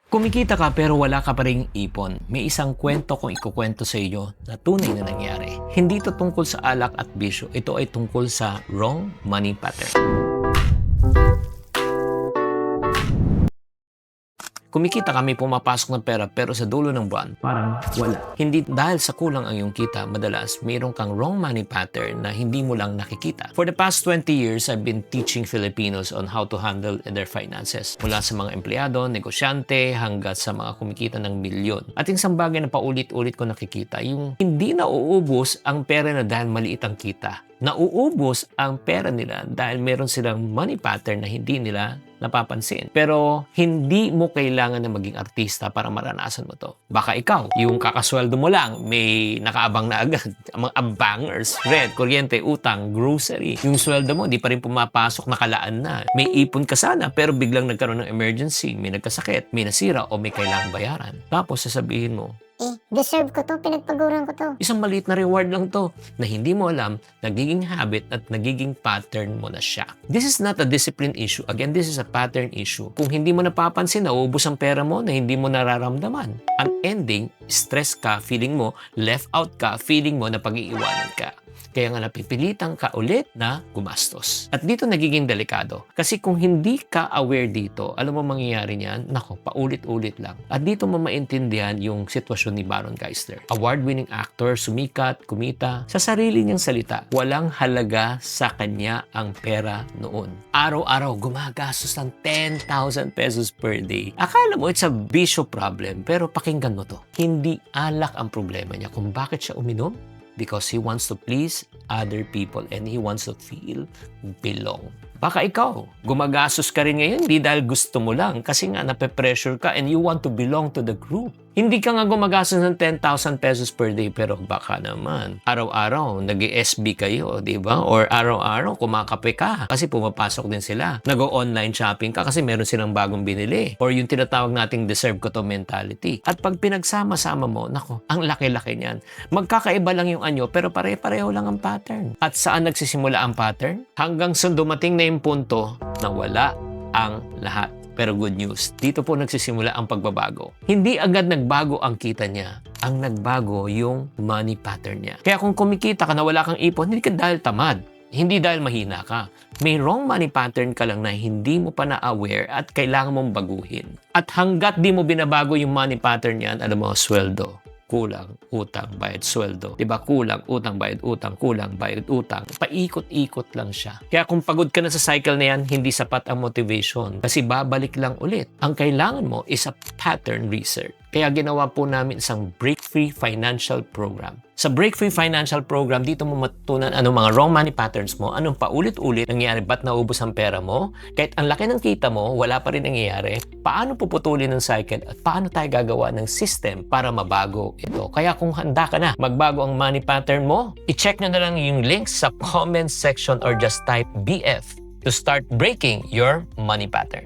Kumikita ka pero wala ka pa ring ipon. May isang kwento kong ikukwento sa iyo na tunay na nangyari. Hindi ito tungkol sa alak at bisyo. Ito ay tungkol sa wrong money pattern. Kumikita kami, pumapasok ng pera pero sa dulo ng buwan, parang wala. Hindi dahil sa kulang ang iyong kita, madalas mayroon kang wrong money pattern na hindi mo lang nakikita. For the past 20 years, I've been teaching Filipinos on how to handle their finances. Mula sa mga empleyado, negosyante, hanggat sa mga kumikita ng milyon. At isang bagay na paulit-ulit ko nakikita, yung hindi nauubos ang pera na dahil maliit ang kita. Nauubos ang pera nila dahil meron silang money pattern na hindi nila napapansin. Pero hindi mo kailangan na maging artista para maranasan mo to. Baka ikaw, yung kakasweldo mo lang, may nakaabang na agad. Mga abangers, rent, kuryente, utang, grocery. Yung sweldo mo, di pa rin pumapasok, nakalaan na. May ipon ka sana, pero biglang nagkaroon ng emergency, may nagkasakit, may nasira, o may kailangang bayaran. Tapos sasabihin mo, deserve ko to, pinagpaguran ko to. isang maliit na reward lang to na hindi mo alam, nagiging habit at nagiging pattern mo na siya. This is not a discipline issue. Again, this is a pattern issue. Kung hindi mo napapansin, nauubos ang pera mo na hindi mo nararamdaman. Ang ending, stress ka, feeling mo, left out ka, feeling mo na pag-iiwanan ka. Kaya nga napipilitan ka ulit na gumastos. At dito nagiging delikado. Kasi kung hindi ka aware dito, alam mo mangyayari niyan, nako, paulit-ulit lang. At dito mo maintindihan yung sitwasyon ni Baron Geisler. Award-winning actor, sumikat, kumita. Sa sarili niyang salita, walang halaga sa kanya ang pera noon. Araw-araw, gumagastos ng 10,000 pesos per day. Akala mo it's a bisyo problem, pero pakinggan mo to. Hindi alak ang problema niya kung bakit siya uminom. Because he wants to please other people and he wants to feel belong. Baka ikaw, gumagastos ka rin ngayon, hindi dahil gusto mo lang, kasi nga nape-pressure ka and you want to belong to the group. Hindi ka nga gumagastos ng 10,000 pesos per day, pero baka naman, araw-araw, nag-SB kayo, di ba? Or araw-araw, kumakape ka, kasi pumapasok din sila. Nag-online shopping ka, kasi meron silang bagong binili. Or yung tinatawag nating deserve ko to mentality. At pag pinagsama-sama mo, nako, ang laki-laki niyan. Magkakaiba lang yung anyo, pero pare-pareho lang ang pattern. At saan nagsisimula ang pattern? Hanggang sa dumating na yung punto na wala ang lahat. Pero good news, dito po nagsisimula ang pagbabago. Hindi agad nagbago ang kita niya. Ang nagbago yung money pattern niya. Kaya kung kumikita ka na wala kang ipon, hindi ka dahil tamad. Hindi dahil mahina ka. May wrong money pattern ka lang na hindi mo pa na-aware at kailangan mong baguhin. At hanggat di mo binabago yung money pattern niyan, alam mo, sweldo. Kulang, utang, bayad, sweldo. Diba? Kulang, utang, bayad, utang, kulang, bayad, utang. Paikot-ikot lang siya. Kaya kung pagod ka na sa cycle na yan, hindi sapat ang motivation. Kasi babalik lang ulit. Ang kailangan mo is a pattern research. Kaya ginawa po namin isang Break-Free Financial Program. Sa Break-Free Financial Program, dito mo matutunan anong mga wrong money patterns mo, anong paulit-ulit nangyayari, ba't naubos ang pera mo, kahit ang laki ng kita mo, wala pa rin nangyayari, paano puputulin ng cycle at paano tayo gagawa ng system para mabago ito. Kaya kung handa ka na magbago ang money pattern mo, i-check nyo na lang yung links sa comment section or just type BF to start breaking your money pattern.